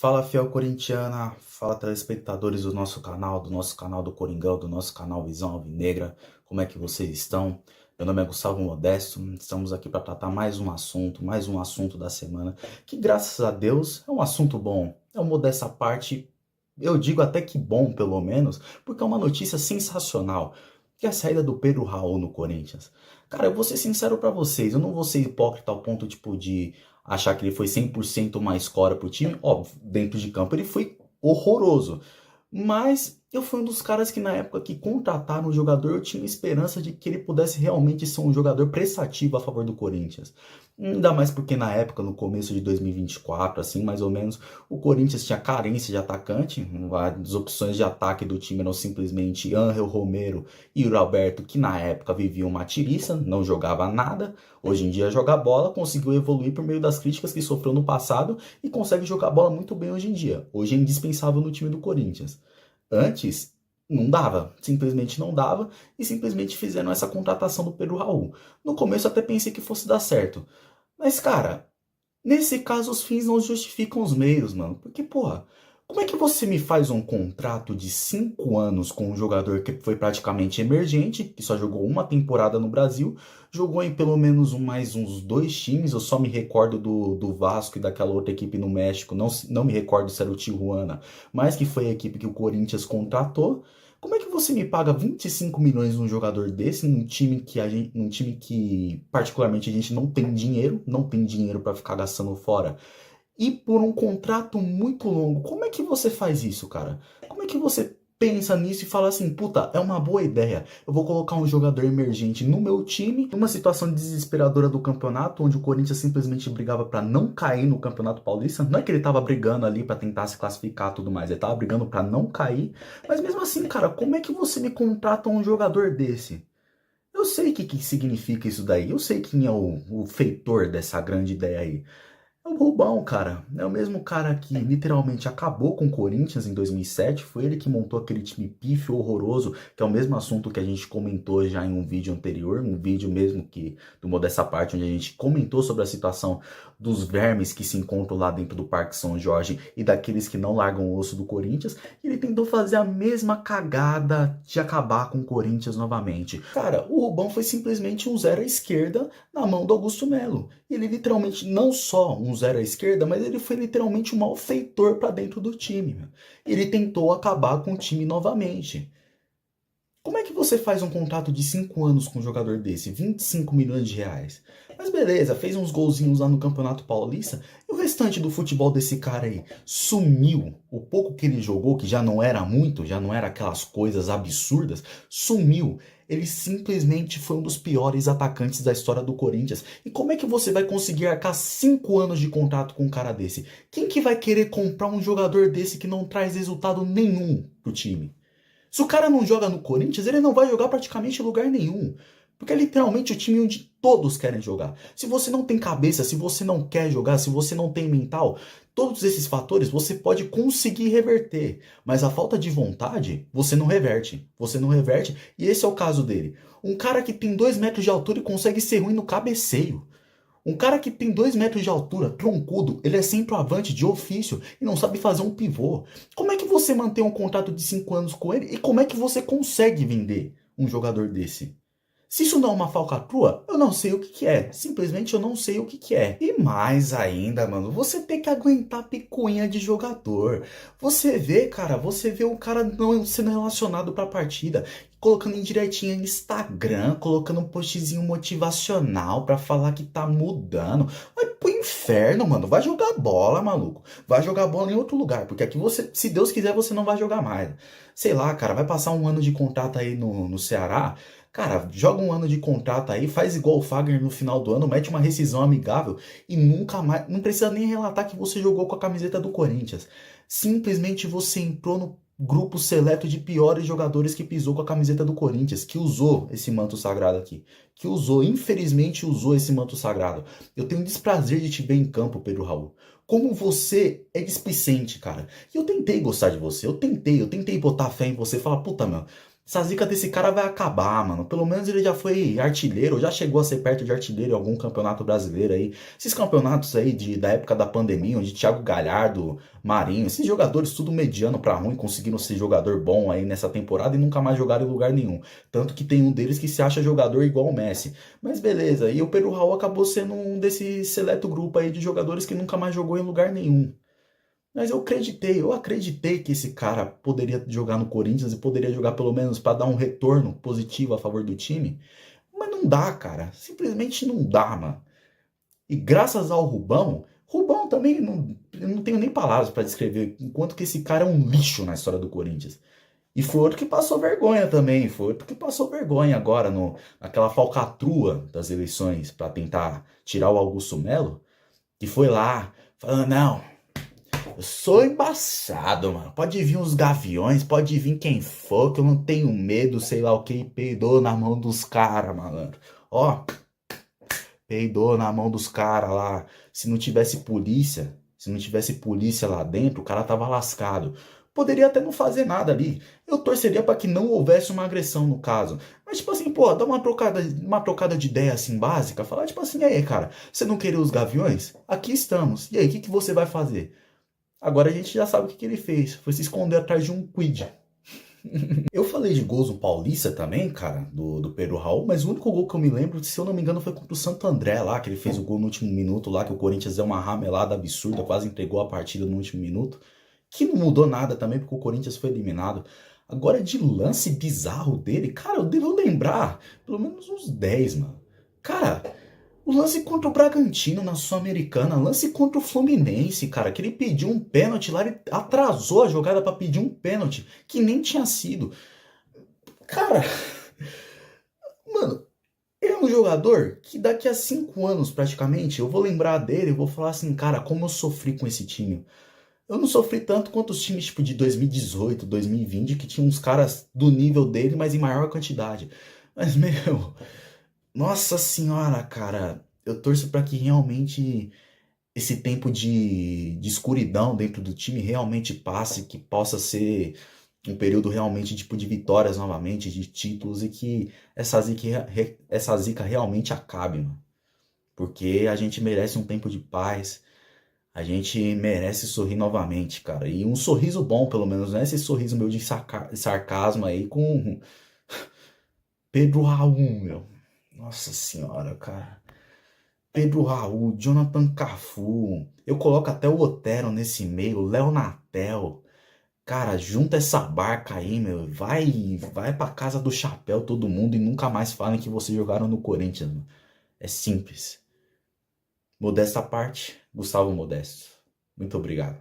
Fala, fiel corintiana, fala telespectadores do nosso canal do Coringão, do nosso canal Visão Alvinegra, como é que vocês estão? Meu nome é Gustavo Modesto, estamos aqui para tratar mais um assunto da semana, que graças a Deus é um assunto bom, é uma modesta parte, eu digo até que bom pelo menos, porque é uma notícia sensacional, que é a saída do Pedro Raul no Corinthians. Cara, eu vou ser sincero para vocês, eu não vou ser hipócrita ao ponto tipo de achar que ele foi 100% uma escória pro time. Óbvio, dentro de campo ele foi horroroso. Mas eu fui um dos caras que na época que contrataram o jogador, eu tinha esperança de que ele pudesse realmente ser um jogador prestativo a favor do Corinthians. Ainda mais porque na época, no começo de 2024, assim, mais ou menos, o Corinthians tinha carência de atacante. As opções de ataque do time eram simplesmente Ángel Romero e o Alberto, que na época viviam uma tiriça, não jogava nada. Hoje em dia joga bola, conseguiu evoluir por meio das críticas que sofreu no passado e consegue jogar bola muito bem hoje em dia. Hoje é indispensável no time do Corinthians. Antes, não dava, simplesmente não dava e simplesmente fizeram essa contratação do Pedro Raul. No começo até pensei que fosse dar certo. Mas, cara, nesse caso os fins não justificam os meios, mano. Porque, porra, como é que você me faz um contrato de 5 anos com um jogador que foi praticamente emergente, que só jogou uma temporada no Brasil, jogou em pelo menos mais uns dois times, eu só me recordo do Vasco e daquela outra equipe no México, não me recordo se era o Tijuana, mas que foi a equipe que o Corinthians contratou. Como é que você me paga 25 milhões num jogador desse, num time que particularmente a gente não tem dinheiro para ficar gastando fora? E por um contrato muito longo. Como é que você faz isso, cara? Como é que você pensa nisso e fala assim, puta, é uma boa ideia. Eu vou colocar um jogador emergente no meu time, numa situação desesperadora do campeonato, onde o Corinthians simplesmente brigava para não cair no Campeonato Paulista. Não é que ele tava brigando ali para tentar se classificar e tudo mais, ele tava brigando para não cair. Mas mesmo assim, cara, como é que você me contrata um jogador desse? Eu sei o que significa isso daí, eu sei quem é o feitor dessa grande ideia aí. É o Rubão, cara. É o mesmo cara que literalmente acabou com o Corinthians em 2007. Foi ele que montou aquele time pífio horroroso, que é o mesmo assunto que a gente comentou já em um vídeo anterior, um vídeo mesmo que do Modesta Parte, onde a gente comentou sobre a situação dos vermes que se encontram lá dentro do Parque São Jorge e daqueles que não largam o osso do Corinthians. E ele tentou fazer a mesma cagada de acabar com o Corinthians novamente. Cara, o Rubão foi simplesmente um zero à esquerda na mão do Augusto Melo. Ele literalmente não só um zero à esquerda, mas ele foi literalmente um malfeitor para dentro do time. Meu. Ele tentou acabar com o time novamente. Como é que você faz um contrato de 5 anos com um jogador desse? 25 milhões de reais. Mas beleza, fez uns golzinhos lá no Campeonato Paulista. E o restante do futebol desse cara aí? Sumiu. O pouco que ele jogou, que já não era muito, já não era aquelas coisas absurdas, sumiu. Ele simplesmente foi um dos piores atacantes da história do Corinthians. E como é que você vai conseguir arcar 5 anos de contrato com um cara desse? Quem que vai querer comprar um jogador desse que não traz resultado nenhum pro time? Se o cara não joga no Corinthians, ele não vai jogar praticamente em lugar nenhum. Porque é literalmente o time onde todos querem jogar. Se você não tem cabeça, se você não quer jogar, se você não tem mental, todos esses fatores você pode conseguir reverter. Mas a falta de vontade, você não reverte. Você não reverte, e esse é o caso dele. Um cara que tem 2 metros de altura e consegue ser ruim no cabeceio. Um cara que tem 2 metros de altura, troncudo, ele é centroavante de ofício e não sabe fazer um pivô. Como é que você mantém um contrato de 5 anos com ele e como é que você consegue vender um jogador desse? Se isso não é uma falcatrua, eu não sei o que que é. Simplesmente eu não sei o que que é. E mais ainda, mano, você tem que aguentar picuinha de jogador. Você vê, cara, você vê o cara não sendo relacionado pra partida, colocando indiretinha no Instagram, colocando um postzinho motivacional pra falar que tá mudando. Vai pro inferno, mano. Vai jogar bola, maluco. Vai jogar bola em outro lugar, porque aqui você, se Deus quiser, você não vai jogar mais. Sei lá, cara, vai passar um ano de contrato aí no Ceará. Cara, joga um ano de contrato aí, faz igual o Fagner no final do ano, mete uma rescisão amigável e nunca mais. Não precisa nem relatar que você jogou com a camiseta do Corinthians. Simplesmente você entrou no grupo seleto de piores jogadores que pisou com a camiseta do Corinthians, que usou esse manto sagrado aqui. Que usou, infelizmente usou esse manto sagrado. Eu tenho o desprazer de te ver em campo, Pedro Raul. Como você é displicente, cara. E eu tentei gostar de você, eu tentei botar fé em você e falar, puta, meu. Essa zica desse cara vai acabar, mano. Pelo menos ele já foi artilheiro, já chegou a ser perto de artilheiro em algum campeonato brasileiro aí. Esses campeonatos aí da época da pandemia, onde Thiago Galhardo, Marinho, esses jogadores tudo mediano pra ruim, conseguiram ser jogador bom aí nessa temporada e nunca mais jogaram em lugar nenhum. Tanto que tem um deles que se acha jogador igual o Messi. Mas beleza, e o Pedro Raul acabou sendo um desse seleto grupo aí de jogadores que nunca mais jogou em lugar nenhum. Mas eu acreditei que esse cara poderia jogar no Corinthians e poderia jogar pelo menos para dar um retorno positivo a favor do time. Mas não dá, cara. Simplesmente não dá, mano. E graças ao Rubão, Rubão também eu não tenho nem palavras para descrever enquanto que esse cara é um lixo na história do Corinthians. E foi outro que passou vergonha também, foi outro que passou vergonha agora naquela falcatrua das eleições para tentar tirar o Augusto Melo, que foi lá falando, não, eu sou embaçado, mano. Pode vir os gaviões, pode vir quem for, que eu não tenho medo, sei lá o que, e peidou na mão dos caras, malandro. Ó, peidou na mão dos caras lá. Se não tivesse polícia lá dentro, o cara tava lascado. Poderia até não fazer nada ali. Eu torceria para que não houvesse uma agressão no caso. Mas, tipo assim, pô, dá uma trocada de ideia assim básica. Falar, tipo assim, e aí, cara, você não queria os gaviões? Aqui estamos. E aí, o que você vai fazer? Agora a gente já sabe o que ele fez. Foi se esconder atrás de um quid. Eu falei de gols do Paulista também, cara, do Pedro Raul, mas o único gol que eu me lembro, se eu não me engano, foi contra o Santo André lá, que ele fez o gol no último minuto lá, que o Corinthians deu uma ramelada absurda, quase entregou a partida no último minuto, que não mudou nada também, porque o Corinthians foi eliminado. Agora, de lance bizarro dele, cara, eu devo lembrar pelo menos uns 10, mano. Cara, o lance contra o Bragantino na Sul-Americana, lance contra o Fluminense, cara, que ele pediu um pênalti lá, ele atrasou a jogada pra pedir um pênalti, que nem tinha sido. Cara, mano, ele é um jogador que daqui a 5 anos, praticamente, eu vou lembrar dele e vou falar assim, cara, como eu sofri com esse time. Eu não sofri tanto quanto os times tipo de 2018, 2020, que tinham uns caras do nível dele, mas em maior quantidade. Mas, meu, nossa senhora, cara, eu torço pra que realmente esse tempo de escuridão dentro do time realmente passe, que possa ser um período realmente tipo de vitórias novamente, de títulos e que essa zica realmente acabe, mano. Porque a gente merece um tempo de paz, a gente merece sorrir novamente, cara. E um sorriso bom, pelo menos, não é esse sorriso meu de sarcasmo aí com Pedro Raul, meu. Nossa senhora, cara. Pedro Raul, Jonathan Cafu. Eu coloco até o Otero nesse meio, Léo Natel. Cara, junta essa barca aí, meu. Vai pra casa do chapéu todo mundo e nunca mais falem que vocês jogaram no Corinthians, mano. É simples. Modesta à parte, Gustavo Modesto. Muito obrigado.